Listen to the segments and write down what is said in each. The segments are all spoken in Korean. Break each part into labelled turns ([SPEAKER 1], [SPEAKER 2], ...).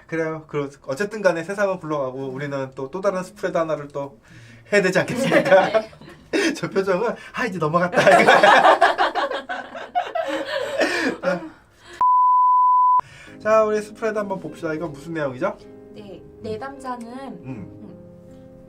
[SPEAKER 1] 그래요. 어쨌든 간에 세상은 굴러가고 우리는 또 다른 스프레드 하나를 또 해야 되지 않겠습니까?
[SPEAKER 2] 네.
[SPEAKER 1] 저 표정은 이제 넘어갔다 이거. 자, 우리 스프레드 한번 봅시다. 이건 무슨 내용이죠?
[SPEAKER 2] 네, 내담자는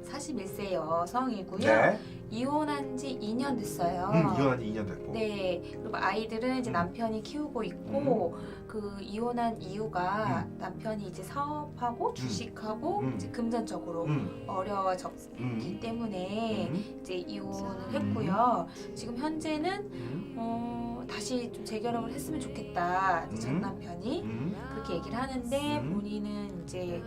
[SPEAKER 2] 41세 여성이고요.
[SPEAKER 1] 네.
[SPEAKER 2] 이혼한 지 2년 됐어요.
[SPEAKER 1] 이혼한 지 2년 됐고.
[SPEAKER 2] 네, 그리고 아이들은 이제 남편이 키우고 있고 그 이혼한 이유가 남편이 이제 사업하고 주식하고 이제 금전적으로 어려워졌기 때문에 이제 이혼을 했고요. 지금 현재는 다시 좀 재결혼을 했으면 좋겠다. 전 남편이 그렇게 얘기를 하는데 본인은 이제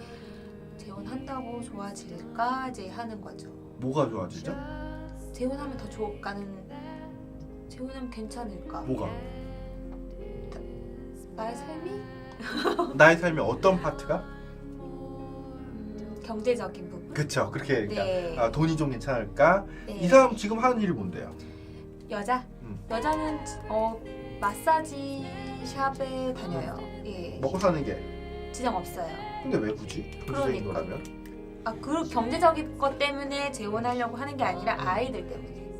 [SPEAKER 2] 재혼한다고 좋아질까 이제 하는 거죠.
[SPEAKER 1] 뭐가 좋아지죠?
[SPEAKER 2] 재혼하면 더 재혼하면 괜찮을까?
[SPEAKER 1] 뭐가?
[SPEAKER 2] 나의 삶이
[SPEAKER 1] 나의 삶의 어떤 파트가?
[SPEAKER 2] 경제적인 부분.
[SPEAKER 1] 그쵸. 그렇게 그러니까
[SPEAKER 2] 네.
[SPEAKER 1] 돈이 좀 괜찮을까?
[SPEAKER 2] 네.
[SPEAKER 1] 이 사람 지금 하는 일이 뭔데요?
[SPEAKER 2] 여자는 마사지 샵에 다녀요. 예.
[SPEAKER 1] 먹고 사는 게.
[SPEAKER 2] 지장 없어요.
[SPEAKER 1] 근데 왜 굳이? 경제적인
[SPEAKER 2] 그러니까.
[SPEAKER 1] 거라면?
[SPEAKER 2] 그 경제적인 것 때문에 재혼하려고 하는 게 아니라 아이들 때문에.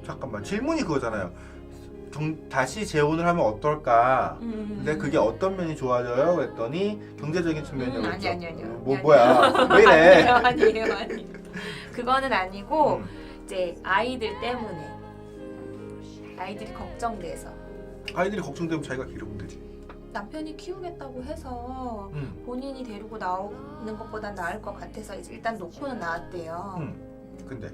[SPEAKER 1] 잠깐만, 질문이 그거잖아요. 다시 재혼을 하면 어떨까? 근데 그게 어떤 면이 좋아져요? 그랬더니 경제적인 측면이라고 했죠.
[SPEAKER 2] 아니요.
[SPEAKER 1] 뭐야? 왜 이래?
[SPEAKER 2] 아니에요. 그거는 아니고 이제 아이들 때문에. 아이들이 걱정돼서.
[SPEAKER 1] 아이들이 걱정되면 자기가 기르면 되지.
[SPEAKER 2] 남편이 키우겠다고 해서 본인이 데리고 나오는 것보단 나을 것 같아서 이제 일단 놓고는 나왔대요.
[SPEAKER 1] 근데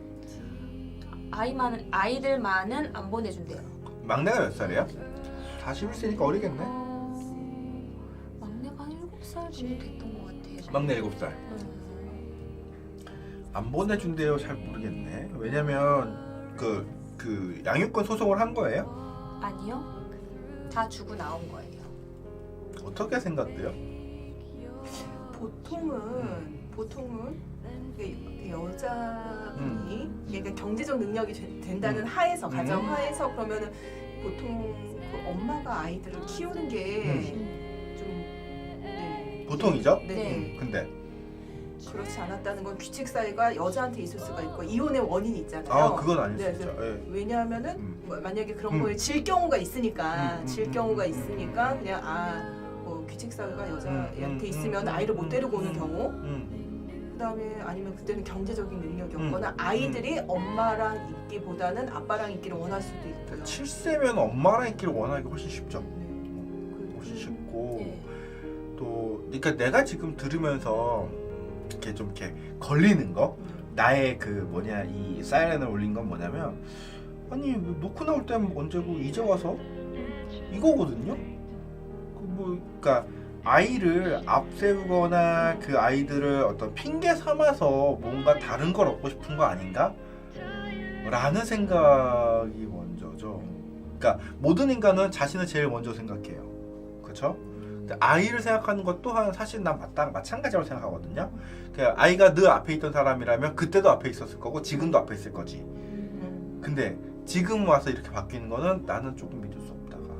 [SPEAKER 2] 아이들만은 안 보내준대요.
[SPEAKER 1] 막내가 몇 살이야? 41세니까 어리겠네.
[SPEAKER 2] 막내가 한 7살 정도 됐던 것 같아요.
[SPEAKER 1] 막내 7살. 안 보내준대요. 잘 모르겠네. 왜냐면 그 양육권 소송을 한 거예요?
[SPEAKER 2] 아니요. 다 주고 나온 거예요.
[SPEAKER 1] 어떻게 생각돼요?
[SPEAKER 3] 보통은 그 여자분이 그러니까 경제적 능력이 된다는 하에서 가정 하에서 그러면은 보통 그 엄마가 아이들을 키우는 게 좀
[SPEAKER 1] 보통이죠?
[SPEAKER 2] 네.
[SPEAKER 1] 근데
[SPEAKER 3] 그렇지 않았다는 건 규칙 사유가 여자한테 있을 수가 있고 이혼의 원인이 있잖아요.
[SPEAKER 1] 그건 아닐 수
[SPEAKER 3] 네,
[SPEAKER 1] 있죠. 예.
[SPEAKER 3] 왜냐하면은 만약에 그런 거에 질 경우가 있으니까 그냥 뭐 규칙 사유가 여자한테 있으면 아이를 못 데리고 오는 경우. 그다음에 아니면 그때는 경제적인 능력이 없거나 아이들이 엄마랑 있기보다는 아빠랑 있기를 원할 수도 있고요.
[SPEAKER 1] 7세면 엄마랑 있기를 원하기 훨씬 쉽죠.
[SPEAKER 3] 네.
[SPEAKER 1] 훨씬 쉽고
[SPEAKER 2] 네.
[SPEAKER 1] 또 그러니까 내가 지금 들으면서 이렇게 좀 이렇게 걸리는 거 나의 이 사이렌을 올린 건 뭐냐면 아니 놓고 나올 때는 언제고 이제 와서 이거거든요. 그러니까 아이를 앞세우거나 그 아이들을 어떤 핑계 삼아서 뭔가 다른 걸 얻고 싶은 거 아닌가? 라는 생각이 먼저죠. 그러니까 모든 인간은 자신을 제일 먼저 생각해요. 그렇죠? 아이를 생각하는 것 또한 사실 난 마찬가지라고 생각하거든요. 그러니까 아이가 늘 앞에 있던 사람이라면 그때도 앞에 있었을 거고 지금도 앞에 있을 거지. 근데 지금 와서 이렇게 바뀌는 거는 나는 조금 믿을 수 없다가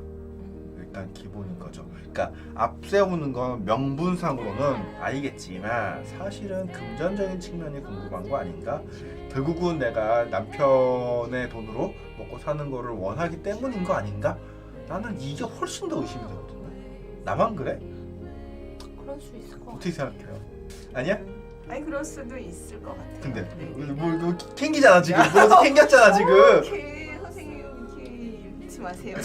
[SPEAKER 1] 일단 기본인 거죠. 그러니까 앞세우는 건 명분상으로는 아니겠지만 사실은 금전적인 측면이 궁금한 거 아닌가? 결국은 내가 남편의 돈으로 먹고 사는 거를 원하기 때문인 거 아닌가? 나는 이게 훨씬 더 의심이 되거든요. 나만 그래?
[SPEAKER 2] 그럴 수 있을 것 같아요.
[SPEAKER 1] 어떻게 생각해요? 아니야?
[SPEAKER 3] 아니 그럴 수도 있을 것 같아요.
[SPEAKER 1] 근데
[SPEAKER 3] 네.
[SPEAKER 1] 뭐 캥기잖아 지금. 뭐 캥겼잖아 지금.
[SPEAKER 3] 이렇게 선생님 이렇게 잊지 마세요.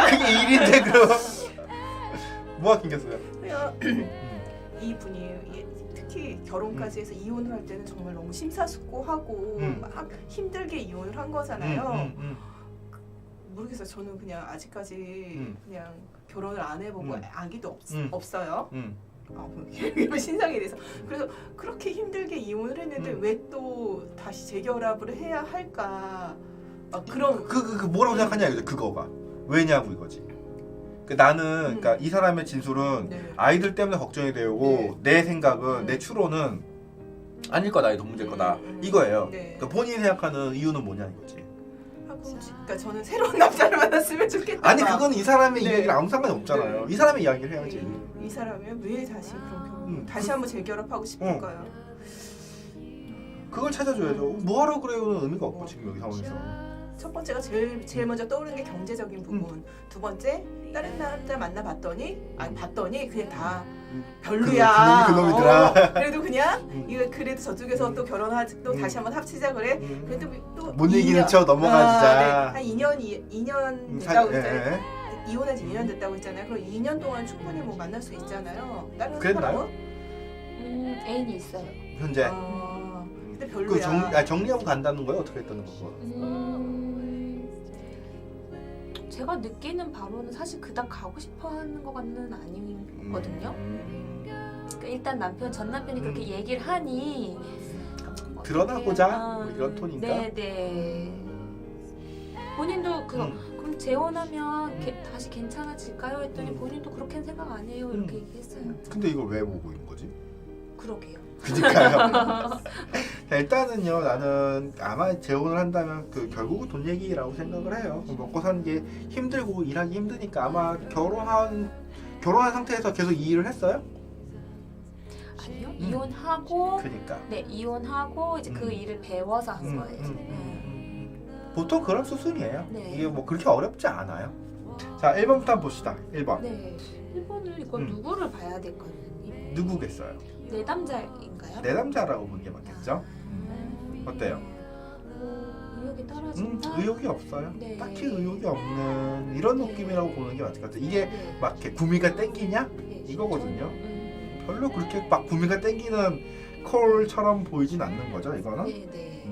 [SPEAKER 1] 그게 일인데 그럼. 뭐가 캥겼어요?
[SPEAKER 3] 그냥 이분이 특히 결혼까지 해서 이혼을 할 때는 정말 너무 심사숙고하고 막 힘들게 이혼을 한 거잖아요. 모르겠어요. 저는 그냥 아직까지 그냥 결혼을 안 해보고 아기도 없어요. 이런 신상에 대해서 그래서 그렇게 힘들게 이혼을 했는데 왜 또 다시 재결합을 해야 할까? 막 그런
[SPEAKER 1] 그 뭐라고 생각하냐 이거죠. 그거가 왜냐고 이거지. 나는 그러니까 이 사람의 진술은
[SPEAKER 3] 네.
[SPEAKER 1] 아이들 때문에 걱정이 되고 내 생각은 내 추론은 아닐 거다, 이 돈 문제일 거다 이거예요.
[SPEAKER 3] 네.
[SPEAKER 1] 그러니까 본인이 생각하는 이유는 뭐냐 이거지.
[SPEAKER 3] 하고 그러니까 저는 새로운 남자를 만났으면 좋겠다.
[SPEAKER 1] 아니 그건 이 사람의
[SPEAKER 3] 네.
[SPEAKER 1] 이야기랑 아무 상관이 없잖아요. 이 사람의 이야기를 해야지.
[SPEAKER 3] 이 사람이 왜 다시 그런 결혼, 다시 한번 재결합하고 싶을까요?
[SPEAKER 1] 그걸 찾아줘야죠. 뭐하러 그래요는 의미가 없고 지금 여기 상황에서.
[SPEAKER 3] 첫 번째가 제일 먼저 떠오르는 게 경제적인 부분. 두 번째 다른 남자 만나봤더니 봤더니 그냥 다 별로야.
[SPEAKER 1] 그놈이더라.
[SPEAKER 3] 그래도 그냥 이거 그래도 저쪽에서 또 결혼하지 또 다시 한번 합치자 그래. 그래도 또
[SPEAKER 1] 못 이기는 척 넘어가자.
[SPEAKER 3] 네. 한 2년 됐다고 했잖아요. 이혼한 지 2년 됐다고 했잖아요. 그럼 2년 동안 충분히 뭐 만날 수 있잖아요. 다른
[SPEAKER 1] 그랬나요?
[SPEAKER 2] 애인이 있어요.
[SPEAKER 1] 현재.
[SPEAKER 3] 근데
[SPEAKER 1] 그
[SPEAKER 3] 별로야.
[SPEAKER 1] 정리하고 간다는 거예요? 어떻게 했다는 거고?
[SPEAKER 2] 제가 느끼는 바로는 사실 그닥 가고 싶어하는 것 같는 아니거든요. 그러니까 일단 전 남편이 그렇게 얘기를 하니
[SPEAKER 1] 드러나고자 뭐 이런 톤인가?
[SPEAKER 2] 네네. 본인도 그럼 재혼하면 다시 괜찮아질까요? 했더니 본인도 그렇게는 생각 안 해요. 이렇게 얘기했어요.
[SPEAKER 1] 근데 이걸 왜 보고 있는 거지?
[SPEAKER 2] 그러게요.
[SPEAKER 1] 그니까요. 자, 일단은요, 나는 아마 재혼을 한다면 결국은 돈 얘기라고 생각을 해요. 먹고 사는 게 힘들고 일하기 힘드니까 아마 결혼한 상태에서 계속 이 일을 했어요?
[SPEAKER 2] 아니요. 이혼하고
[SPEAKER 1] 그니까.
[SPEAKER 2] 네, 이혼하고 이제 그 일을 배워서 한 거예요.
[SPEAKER 1] 보통 그런 수순이에요.
[SPEAKER 2] 네.
[SPEAKER 1] 이게 뭐 그렇게 어렵지 않아요. 자, 1번부터 한번 봅시다. 1번.
[SPEAKER 2] 네. 1번을 이거 누구를 봐야 될까요?
[SPEAKER 1] 누구겠어요?
[SPEAKER 2] 내담자인가요?
[SPEAKER 1] 내담자라고 보는 게 맞겠죠? 어때요?
[SPEAKER 2] 의욕이 떨어진다?
[SPEAKER 1] 의욕이 없어요.
[SPEAKER 2] 네.
[SPEAKER 1] 딱히 의욕이 없는 이런
[SPEAKER 2] 네.
[SPEAKER 1] 느낌이라고 보는 게 맞을 것 같아요. 이게
[SPEAKER 2] 네.
[SPEAKER 1] 막 이렇게 구미가 땡기냐?
[SPEAKER 2] 네.
[SPEAKER 1] 이거거든요. 별로 그렇게 막 구미가 땡기는 콜처럼 보이진 않는 거죠, 이거는?
[SPEAKER 2] 네네.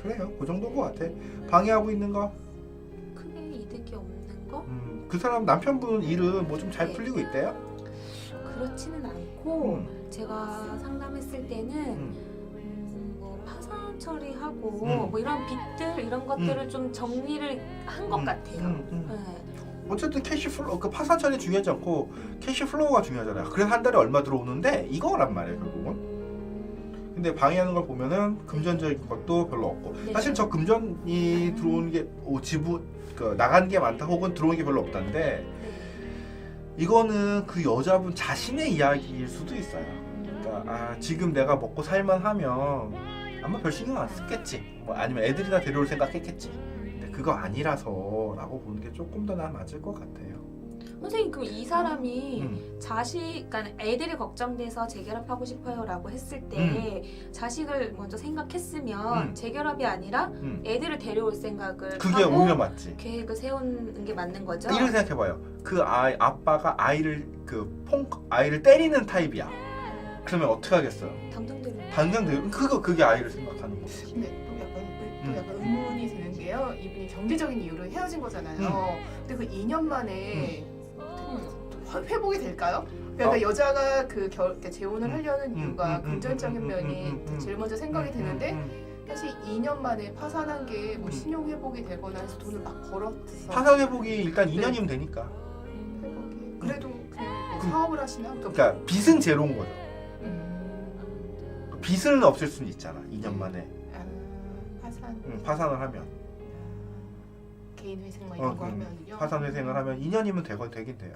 [SPEAKER 1] 그래요. 그 정도인 것 같아. 방해하고 있는 거?
[SPEAKER 2] 크게 이득이 없는 거?
[SPEAKER 1] 그 사람 남편분 일은 뭐 좀 잘
[SPEAKER 2] 네.
[SPEAKER 1] 풀리고 있대요?
[SPEAKER 2] 그렇지는 않고 제가 상담했을 때는 뭐 파산 처리하고 뭐 이런 빚들 이런 것들을 좀 정리를 한 것 같아요. 네.
[SPEAKER 1] 어쨌든 캐시플로우, 그 파산 처리 중요하지 않고 캐시플로우가 중요하잖아요. 그래서 한 달에 얼마 들어오는데 이거란 말이에요, 결국은. 근데 방해하는 걸 보면은 금전적인 것도 별로 없고
[SPEAKER 2] 네.
[SPEAKER 1] 사실 저 금전이 들어오는 게 지분 나가는 게 많다 혹은 들어오는 게 별로 없다는데
[SPEAKER 2] 네.
[SPEAKER 1] 이거는 그 여자분 자신의 이야기일 수도 있어요. 그러니까 지금 내가 먹고 살만 하면 아마 별 신경 안 쓰겠지. 뭐 아니면 애들이나 데려올 생각했겠지. 근데 그거 아니라서라고 보는 게 조금 더 난 맞을 것 같아요.
[SPEAKER 2] 선생님 그럼 이 사람이 그러니까 애들이 걱정돼서 재결합하고 싶어요라고 했을 때 자식을 먼저 생각했으면 재결합이 아니라 애들을 데려올 생각을
[SPEAKER 1] 그게
[SPEAKER 2] 하고
[SPEAKER 1] 오히려 맞지.
[SPEAKER 2] 계획을 세우는 게 맞는 거죠?
[SPEAKER 1] 이렇게 생각해봐요. 그 아빠가 아이를 때리는 타입이야. 그러면 어떻게 하겠어요? 당장 그게 아이를 생각하는 거지.
[SPEAKER 3] 근데 또 약간 의문이 드는 게요. 이분이 경제적인 이유로 헤어진 거잖아요. 근데 그 2년 만에 회복이 될까요? 그러니까 여자가 그러니까 재혼을 하려는 이유가 금전적인 면이 제일 먼저 생각이 되는데 사실 2년 만에 파산한 게 뭐 신용 회복이 되거나 해서 돈을 막 벌었어.
[SPEAKER 1] 파산 회복이 일단 2년이면 되니까.
[SPEAKER 3] 회복이 그래도 그냥 뭐 사업을 하시나?
[SPEAKER 1] 그러니까 빚은 제로인 거죠. 빚은 없을 수는 있잖아. 2년 만에 파산을 하면.
[SPEAKER 3] 개인 회생 뭐 이런 거 하면요.
[SPEAKER 1] 파산 회생을 하면 2년이면 되긴 돼요.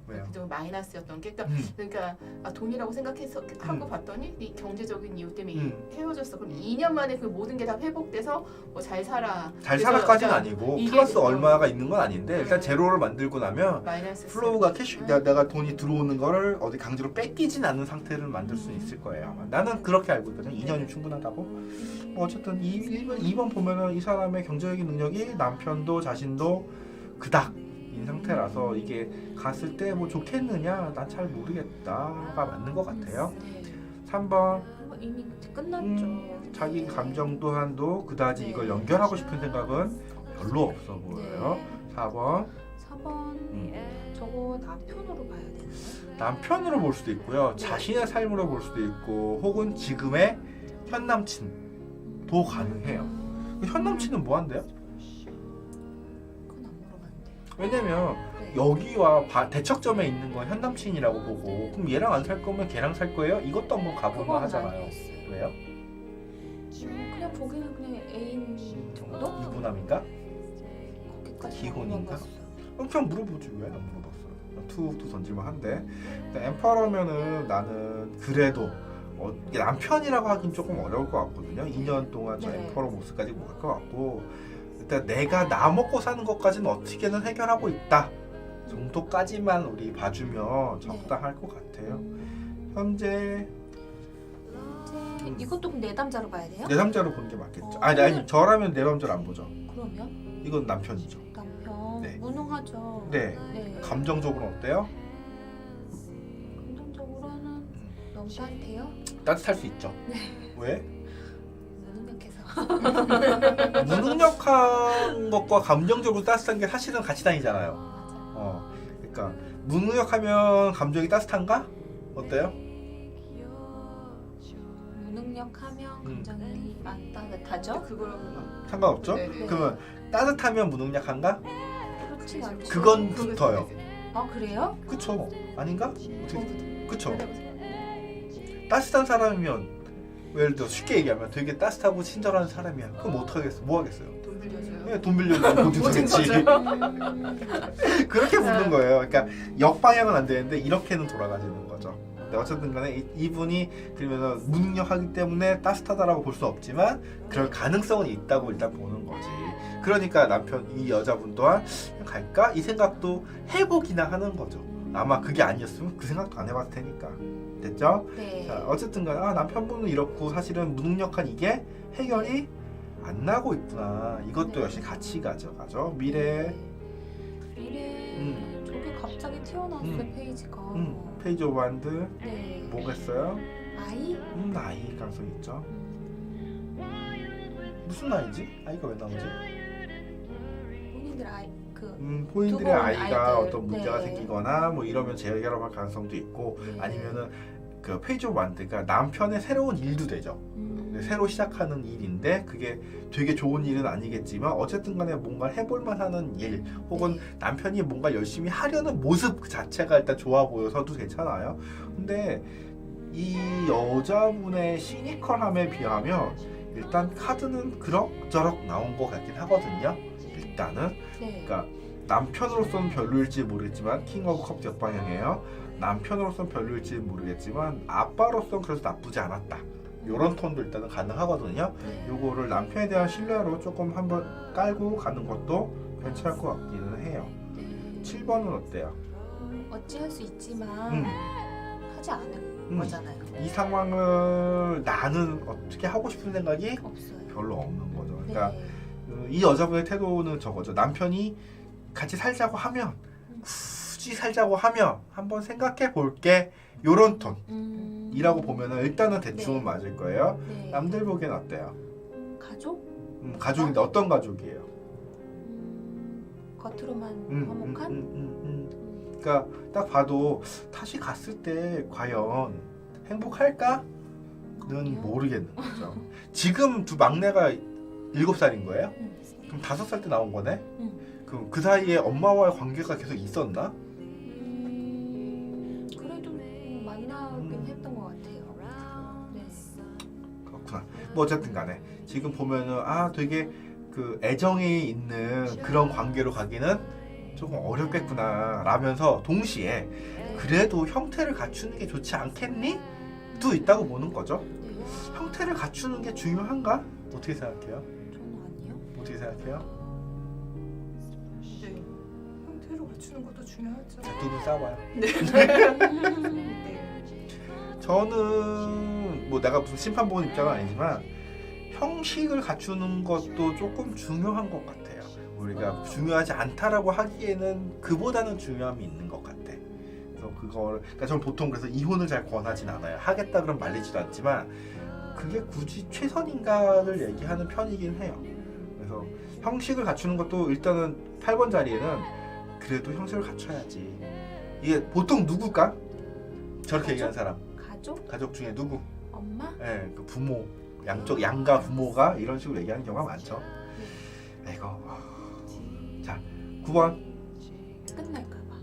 [SPEAKER 1] 왜요?
[SPEAKER 3] 좀 마이너스였던 게 그러니까 돈이라고 생각해서 하고 봤더니 이 경제적인 이유 때문에 헤어졌어. 그럼 2년 만에 그 모든 게 다 회복돼서 뭐 잘 살아.
[SPEAKER 1] 잘 살아까지는
[SPEAKER 3] 그러니까
[SPEAKER 1] 아니고 플러스 얼마가 있는 건 아닌데 일단 제로를 만들고 나면
[SPEAKER 3] 마이너스
[SPEAKER 1] 플로우가 내가 돈이 들어오는 거를 어디 강제로 뺏기진 않는 상태를 만들 수 있을 거예요. 아마. 나는 그렇게 알고 있거든. 2년이 충분하다고. 뭐 어쨌든 2번 보면은 이 사람의 경제적인 능력이 남편도 자신도 그닥인 상태라서 이게 갔을 때 뭐 좋겠느냐 난 잘 모르겠다가 맞는 것 같아요. 3번
[SPEAKER 2] 이미 끝났죠.
[SPEAKER 1] 자기 감정 또한도 그다지 이걸 연결하고 싶은 생각은 별로 없어 보여요. 4번
[SPEAKER 2] 저거 남편으로 봐야 되나요?
[SPEAKER 1] 남편으로 볼 수도 있고요. 자신의 삶으로 볼 수도 있고 혹은 지금의 현 남친도 가능해요. 현 남친은 뭐 한대요?
[SPEAKER 2] 그건 안 물어봤는데.
[SPEAKER 1] 왜냐면 여기와 대척점에 있는 건 현 남친이라고 보고 그럼 얘랑 안 살 거면 걔랑 살 거예요? 이것도 한번 가보면 하잖아요.
[SPEAKER 2] 아니었어요.
[SPEAKER 1] 왜요?
[SPEAKER 2] 그냥 거기는 그냥 애인 정도?
[SPEAKER 1] 유부남인가?
[SPEAKER 2] 거기까지
[SPEAKER 1] 기혼인가?
[SPEAKER 2] 물어봤어요.
[SPEAKER 1] 그냥 물어보지 왜 안 물어봤어요? 투 던질만 한데 엠퍼러면은 나는 그래도 이게 남편이라고 하긴 조금 어려울 것 같거든요. 2년 동안 저
[SPEAKER 2] 네.
[SPEAKER 1] 엠퍼러 모습까지 못 할 것 같고 일단 내가 나 먹고 사는 것까지는 어떻게든 해결하고 있다 정도까지만 우리 봐주면 적당할 것 같아요. 현재
[SPEAKER 2] 이것도 그럼 내담자로 봐야 돼요?
[SPEAKER 1] 내3자로 보는 게 맞겠죠.
[SPEAKER 2] 어,
[SPEAKER 1] 아니 저라면 내3자로 안 보죠.
[SPEAKER 2] 그러면
[SPEAKER 1] 이건 남편이죠.
[SPEAKER 2] 남편
[SPEAKER 1] 네.
[SPEAKER 2] 무능하죠.
[SPEAKER 1] 네.
[SPEAKER 2] 네.
[SPEAKER 1] 감정적으로 어때요?
[SPEAKER 2] 감정적으로는 너무 따뜻해요.
[SPEAKER 1] 따뜻할 수 있죠. 왜?
[SPEAKER 2] 무능력해서.
[SPEAKER 1] 무능력한 것과 감정적으로 따뜻한 게 사실은 같이 다니잖아요.
[SPEAKER 2] 맞아요.
[SPEAKER 1] 그러니까 무능력하면 감정이 따뜻한가? 어때요?
[SPEAKER 2] 무능력하면 감정이 안 따뜻하죠?
[SPEAKER 3] 그걸
[SPEAKER 1] 상관없죠?
[SPEAKER 3] 네네.
[SPEAKER 1] 그러면 따뜻하면 무능력한가?
[SPEAKER 2] 그렇지 않죠.
[SPEAKER 1] 그건 붙어요.
[SPEAKER 2] 아 그래요?
[SPEAKER 1] 그쵸? 아닌가? 어떻게? 그쵸?
[SPEAKER 3] 네.
[SPEAKER 1] 따뜻한 사람이면 예를 들어 쉽게 얘기하면 되게 따뜻하고 친절한 사람이야. 그럼 뭐 어떡하겠어? 뭐 하겠어요?
[SPEAKER 3] 돈 빌려줘요.
[SPEAKER 1] 그냥 돈 빌려주고 돈
[SPEAKER 3] 모진
[SPEAKER 1] 주겠지.
[SPEAKER 3] 거죠.
[SPEAKER 1] 그렇게 묻는 거예요. 그러니까 역방향은 안 되는데 이렇게는 돌아가지는 거죠. 근데 어쨌든 간에 이분이 그러면 무능력하기 때문에 따뜻하다라고 볼 수 없지만 그럴 가능성은 있다고 일단 보는 거지. 그러니까 남편 이 여자분 또한 그냥 갈까? 이 생각도 해보기나 하는 거죠. 아마 그게 아니었으면 그 생각도 안 해봤을 테니까. 됐죠?
[SPEAKER 2] 네.
[SPEAKER 1] 자, 어쨌든 간에 남편분은 이렇고 사실은 무능력한 이게 해결이 안 나고 있구나. 이것도
[SPEAKER 2] 네.
[SPEAKER 1] 역시 같이 가져가죠. 미래
[SPEAKER 2] 미래 저게 갑자기 튀어나왔어요 페이지가.
[SPEAKER 1] 페이지 오브 한드
[SPEAKER 2] 네.
[SPEAKER 1] 뭐겠어요?
[SPEAKER 2] 아이?
[SPEAKER 1] 나이 가능성 있죠. 무슨 나이지? 아이가 왜 나오지?
[SPEAKER 2] 본인들 아이
[SPEAKER 1] 본인들의
[SPEAKER 2] 두고 온
[SPEAKER 1] 아이가
[SPEAKER 2] 아이들.
[SPEAKER 1] 어떤 문제가
[SPEAKER 2] 네.
[SPEAKER 1] 생기거나 뭐 이러면 재결합할 가능성도 있고
[SPEAKER 2] 네.
[SPEAKER 1] 아니면은 그 페이지 오브 한드가 남편의 새로운 일도 되죠. 새로 시작하는 일인데 그게 되게 좋은 일은 아니겠지만 어쨌든 간에 뭔가 해볼 만하는 일 혹은
[SPEAKER 2] 네.
[SPEAKER 1] 남편이 뭔가 열심히 하려는 모습 그 자체가 일단 좋아 보여서도 괜찮아요. 근데 이 여자분의 시니컬함에 비하면 일단 카드는 그럭저럭 나온 것 같긴 하거든요. 일단은
[SPEAKER 2] 네.
[SPEAKER 1] 그러니까 남편으로서는 별로일지 모르겠지만 킹 오브 컵 역방향이에요. 남편으로서는 별로일지 모르겠지만 아빠로서는 그래서 나쁘지 않았다. 요런 톤도 일단은 가능하거든요.
[SPEAKER 2] 네.
[SPEAKER 1] 요거를 남편에 대한 신뢰로 조금 한번 깔고 가는 것도 괜찮을 것 같기는 해요.
[SPEAKER 2] 네.
[SPEAKER 1] 7번은 어때요?
[SPEAKER 2] 어찌할 수 있지만
[SPEAKER 1] 음.
[SPEAKER 2] 하지 않을
[SPEAKER 1] 음.
[SPEAKER 2] 거잖아요.
[SPEAKER 1] 이 상황을 나는 어떻게 하고 싶은 생각이
[SPEAKER 2] 없어요.
[SPEAKER 1] 별로 없는 거죠. 그러니까
[SPEAKER 2] 네.
[SPEAKER 1] 이 여자분의 태도는 저거죠. 남편이 같이 살자고 하면 굳이 살자고 하면 한번 생각해 볼게 요런 톤이라고 보면은 일단은 대충은
[SPEAKER 2] 네.
[SPEAKER 1] 맞을 거예요.
[SPEAKER 2] 네.
[SPEAKER 1] 남들 보기엔 어때요?
[SPEAKER 2] 가족?
[SPEAKER 1] 가족인데 어떤 가족이에요?
[SPEAKER 2] 겉으로만 화목한?
[SPEAKER 1] 그러니까 딱 봐도 다시 갔을 때 과연 행복할까는
[SPEAKER 2] 그럼요.
[SPEAKER 1] 모르겠는 거죠. 지금 두 막내가 7살인 거예요?
[SPEAKER 2] 응.
[SPEAKER 1] 그럼 5살 때 나온 거네?
[SPEAKER 2] 응.
[SPEAKER 1] 그럼 그 사이에 엄마와의 관계가 계속 있었나?
[SPEAKER 2] 그래도 만나긴 했던 것 같아요. 네.
[SPEAKER 1] 그렇구나. 뭐 어쨌든 간에 지금 보면은 되게 그 애정이 있는 그런 관계로 가기는 조금 어렵겠구나 라면서 동시에
[SPEAKER 2] 네.
[SPEAKER 1] 그래도 형태를 갖추는 게 좋지 않겠니? 도 있다고 보는 거죠.
[SPEAKER 2] 네.
[SPEAKER 1] 형태를 갖추는 게 중요한가? 어떻게 생각해요?
[SPEAKER 2] 저는 아니요.
[SPEAKER 1] 어떻게 생각해요?
[SPEAKER 3] 네. 형태로 갖추는 것도 중요하죠.
[SPEAKER 1] 자, 두 분 싸워봐요.
[SPEAKER 3] 네.
[SPEAKER 1] 저는 뭐 내가 무슨 심판 보는 입장은 아니지만 형식을 갖추는 것도 조금 중요한 것 같아요. 우리가 중요하지 않다라고 하기에는 그보다는 중요함이 있는 것 같아. 그래서 그거를 그러니까 저는 보통 그래서 이혼을 잘 권하진 않아요. 하겠다 그럼 말리지도 않지만 그게 굳이 최선인가를 얘기하는 편이긴 해요. 그래서 형식을 갖추는 것도 일단은 8번 자리에는 그래도 형식을 갖춰야지. 이게 보통 누굴까? 저렇게 얘기하는 사람.
[SPEAKER 2] 가족?
[SPEAKER 1] 가족 중에 누구?
[SPEAKER 2] 엄마?
[SPEAKER 1] 예, 그 부모 양쪽 양가 부모가 이런 식으로 얘기하는 경우가 많죠. 아이고. 자, 9번
[SPEAKER 2] 끝날까봐.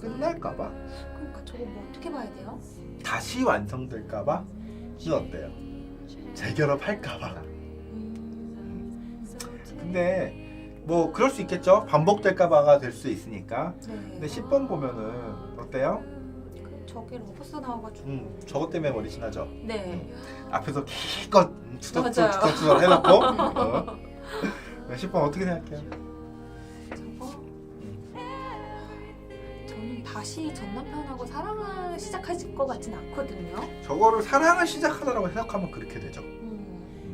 [SPEAKER 1] 끝날까봐
[SPEAKER 2] 그러니까 저거 뭐 어떻게 봐야 돼요?
[SPEAKER 1] 다시 완성될까봐 는 어때요? 재결합할까봐 근데 뭐 그럴 수 있겠죠. 반복될까봐가 될 수 있으니까.
[SPEAKER 2] 네.
[SPEAKER 1] 근데 10번 보면은 어때요?
[SPEAKER 2] 저기 로버스 나와가지고.
[SPEAKER 1] 저것 때문에 머리 심하죠.
[SPEAKER 2] 네.
[SPEAKER 1] 앞에서 기껏 투덜투덜
[SPEAKER 2] 맞아요.
[SPEAKER 1] 투덜투덜 해놓고 10번 어떻게 생각해요?
[SPEAKER 2] 저거 저는 다시 전 남편하고 사랑을 시작하실 것 같진 않거든요.
[SPEAKER 1] 저거를 사랑을 시작하다라고 해석하면 그렇게 되죠.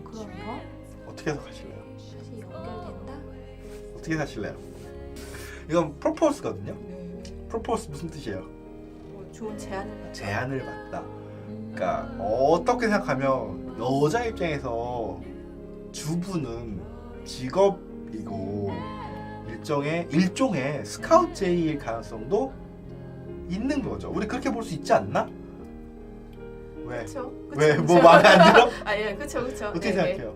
[SPEAKER 2] 그러면
[SPEAKER 1] 어떻게 해석하실래요?
[SPEAKER 2] 다시 연결된다?
[SPEAKER 1] 어떻게 하실래요? 이건 프로포즈거든요.
[SPEAKER 3] 네.
[SPEAKER 1] 프로포즈 무슨 뜻이에요?
[SPEAKER 3] 뭐 좋은 제안을 받
[SPEAKER 1] 제안을 받다. 그러니까 어떻게 생각하면 여자 입장에서 주부는 직업이고 일종의 스카우트 제이일 가능성도 있는 거죠. 우리 그렇게 볼 수 있지 않나? 왜?
[SPEAKER 3] 그쵸?
[SPEAKER 1] 왜? 뭐 마음에 안 들어?
[SPEAKER 3] 예, 그쵸.
[SPEAKER 1] 어떻게 생각해요?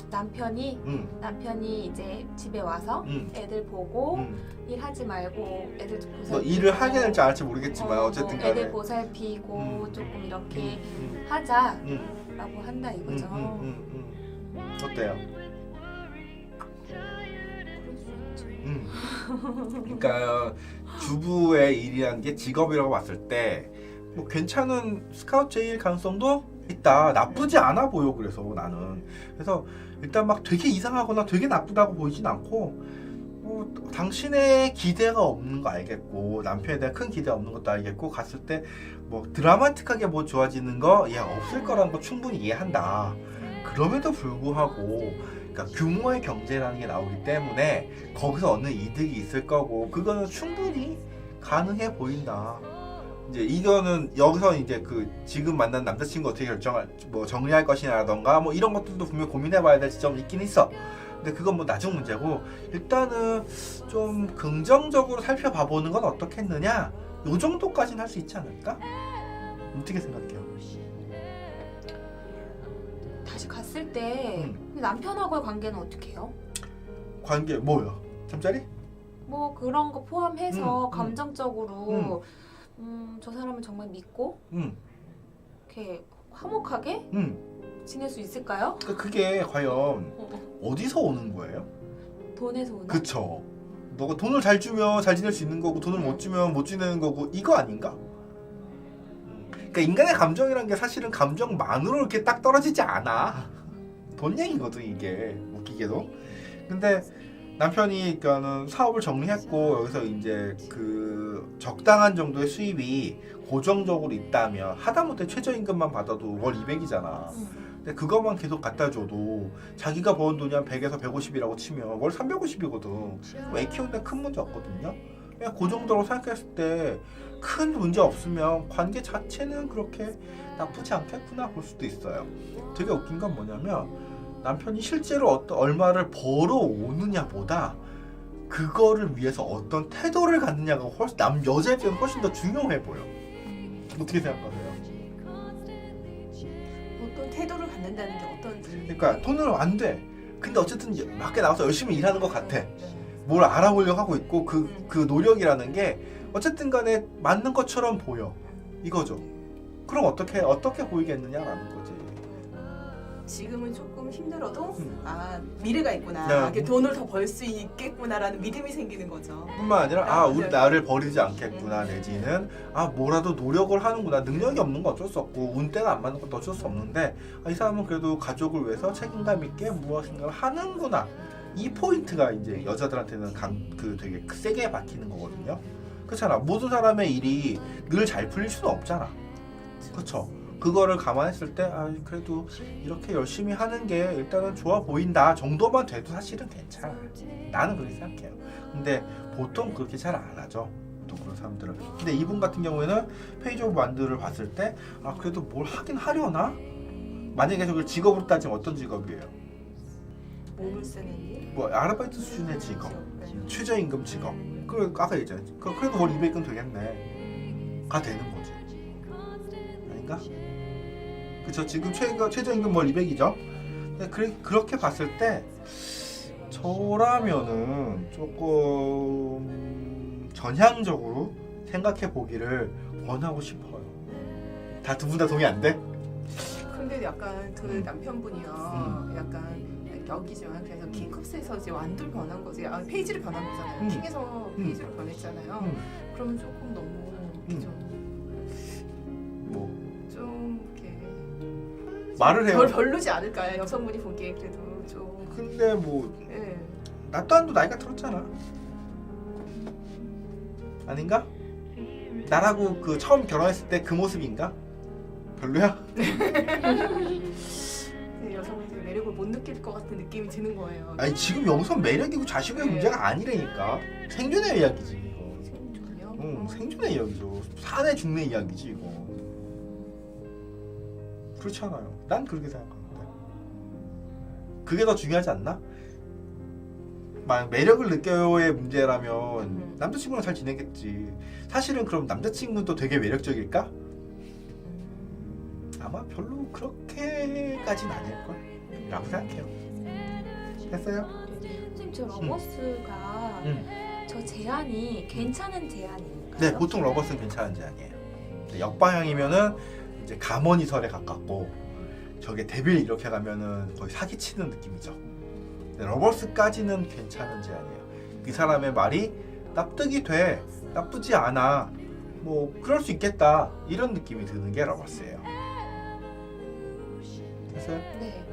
[SPEAKER 2] 남편이 이제 집에 와서 애들 보고 일하지 말고 애들 보살피고
[SPEAKER 1] 뭐 일을 하게 될지 안 할지 모르겠지만 어쨌든 간에
[SPEAKER 2] 애들 보살피고 조금 이렇게 하자라고 한다 이거죠.
[SPEAKER 1] 어때요?
[SPEAKER 2] 그럴 수 있지.
[SPEAKER 1] 그러니까 주부의 일이라는 게 직업이라고 봤을 때 뭐 괜찮은 스카우트 제이일 가능성도 있다. 나쁘지 않아 보여. 그래서 나는 그래서 일단 막 되게 이상하거나 되게 나쁘다고 보이진 않고 당신의 기대가 없는 거 알겠고 남편에 대한 큰 기대 없는 것도 알겠고 갔을 때 뭐 드라마틱하게 뭐 좋아지는 거 없을 거라는 거 충분히 이해한다. 그럼에도 불구하고 그러니까 규모의 경제라는 게 나오기 때문에 거기서 얻는 이득이 있을 거고 그거는 충분히 가능해 보인다. 이제 이거는 여기서 이제 그 지금 만난 남자친구 어떻게 뭐 정리할 것이냐라던가 뭐 이런 것들도 분명 고민해봐야 될 지점이 있긴 있어. 근데 그건 뭐 나중 문제고 일단은 좀 긍정적으로 살펴봐보는 건 어떻겠느냐. 요 정도까지는 할 수 있지 않을까? 어떻게 생각해요?
[SPEAKER 2] 다시 갔을 때 남편하고의 관계는 어떻게 해요?
[SPEAKER 1] 관계 뭐야? 잠자리?
[SPEAKER 2] 뭐 그런 거 포함해서 감정적으로 저 사람을 정말 믿고 이렇게 화목하게 지낼 수 있을까요?
[SPEAKER 1] 그러니까 그게 과연 어디서 오는 거예요?
[SPEAKER 2] 돈에서 오나?
[SPEAKER 1] 그쵸. 너가 돈을 잘 주면 잘 지낼 수 있는 거고 돈을 못 주면 못 지내는 거고 이거 아닌가? 그러니까 인간의 감정이란 게 사실은 감정만으로 이렇게 딱 떨어지지 않아. 돈 얘기거든 이게 웃기게도. 근데 남편이 그러니까는 사업을 정리했고 여기서 이제 그 적당한 정도의 수입이 고정적으로 있다면 하다못해 최저임금만 받아도 월 200이잖아. 근데 그것만 계속 갖다 줘도 자기가 버는 돈이 한 100에서 150이라고 치면 월 350이거든. 애 키우는데 큰 문제 없거든요. 그냥 그 정도로 생각했을 때 큰 문제 없으면 관계 자체는 그렇게 나쁘지 않겠구나 볼 수도 있어요. 되게 웃긴 건 뭐냐면 남편이 실제로 얼마를 벌어오느냐보다 그거를 위해서 어떤 태도를 갖느냐가 훨씬 여자 입장에서 훨씬 더 중요해 보여. 어떻게 생각하세요?
[SPEAKER 3] 어떤 태도를 갖는다는 게 어떤
[SPEAKER 1] 그러니까 돈은 안 돼. 근데 어쨌든 밖에 나가서 열심히 일하는 것 같아. 뭘 알아보려고 하고 있고 그 노력이라는 게 어쨌든 간에 맞는 것처럼 보여. 이거죠. 그럼 어떻게 보이겠느냐라는 거지.
[SPEAKER 3] 지금은 조금 힘들어도 미래가 있구나.
[SPEAKER 1] 야,
[SPEAKER 3] 이렇게 돈을 더 벌 수 있겠구나라는 믿음이 생기는 거죠.
[SPEAKER 1] 뿐만 아니라 우리
[SPEAKER 3] 네.
[SPEAKER 1] 나를 버리지 않겠구나 내지는 뭐라도 노력을 하는구나. 능력이 없는 건 어쩔 수 없고 운때가 안 맞는 것도 어쩔 수 없는데 이 사람은 그래도 가족을 위해서 책임감 있게 무엇인가를 하는구나. 이 포인트가 이제 여자들한테는 되게 세게 박히는 거거든요. 그렇잖아. 모든 사람의 일이 늘 잘 풀릴 수는 없잖아. 그렇죠. 그거를 감안했을 때 그래도 이렇게 열심히 하는 게 일단은 좋아 보인다 정도만 돼도 사실은 괜찮아. 나는 그렇게 생각해요. 근데 보통 그렇게 잘 안 하죠. 보통 그런 사람들은. 근데 이분 같은 경우에는 페이지 오브 완드를 봤을 때 그래도 뭘 하긴 하려나? 만약에 저걸 직업으로 따지면 어떤 직업이에요?
[SPEAKER 3] 몸을 쓰는 일.
[SPEAKER 1] 뭐 아르바이트 수준의 직업, 최저임금 직업. 그 아까 얘기했잖아요. 그래도 월 200은 되겠네. 가 되는 거지. 아닌가? 그쵸. 지금 최저임금 월 200이죠. 근데 그렇게 봤을 때 저라면은 조금 전향적으로 생각해 보기를 원하고 싶어요. 두 분 다 동의 안 돼?
[SPEAKER 3] 근데 약간 그 남편분이요. 약간 여기지만 그래서 킹컵스에서 이제 완돌 변한 거지. 아, 페이지를 변한 거잖아요. 킹에서 페이지로 변했잖아요. 그러면 조금 너무
[SPEAKER 1] 뭐
[SPEAKER 3] 좀 이렇게
[SPEAKER 1] 말을 해요.
[SPEAKER 3] 별로지 않을까요? 여성분이 보기에 그래도 좀.
[SPEAKER 1] 근데 뭐
[SPEAKER 3] 예.
[SPEAKER 1] 나 또한도 나이가 들었잖아. 아닌가? 나라고 그 처음 결혼했을 때 그 모습인가? 별로야?
[SPEAKER 3] 네, 여성분이 되게 매력을 못 느낄 것 같은 느낌이 드는 거예요.
[SPEAKER 1] 아니 지금 여기서 매력이고 자식의
[SPEAKER 3] 네.
[SPEAKER 1] 문제가 아니라니까. 생존의 이야기지 이거.
[SPEAKER 3] 생존이요?
[SPEAKER 1] 응, 생존의 이야기죠. 사내 죽는 이야기지 이거. 그렇잖아요. 난 그렇게 생각합니다. 그게 더 중요하지 않나? 막 매력을 느껴요의 문제라면 남자친구랑 잘 지내겠지. 사실은 그럼 남자친구도 되게 매력적일까? 아마 별로 그렇게까진 아닐걸? 라고 생각해요. 됐어요?
[SPEAKER 2] 선생님 저 러버스가 저 제안이 괜찮은 제안인가요?
[SPEAKER 1] 네, 보통 러버스는 괜찮은 제안이에요. 근데 역방향이면은 이제 가머니설에 가깝고 저게 데빌 이렇게 가면은 거의 사기치는 느낌이죠. 근데 러버스까지는 괜찮은 제안이에요. 그 사람의 말이 납득이 돼, 나쁘지 않아, 뭐 그럴 수 있겠다 이런 느낌이 드는 게 러버스예요. 됐어요?
[SPEAKER 2] 네.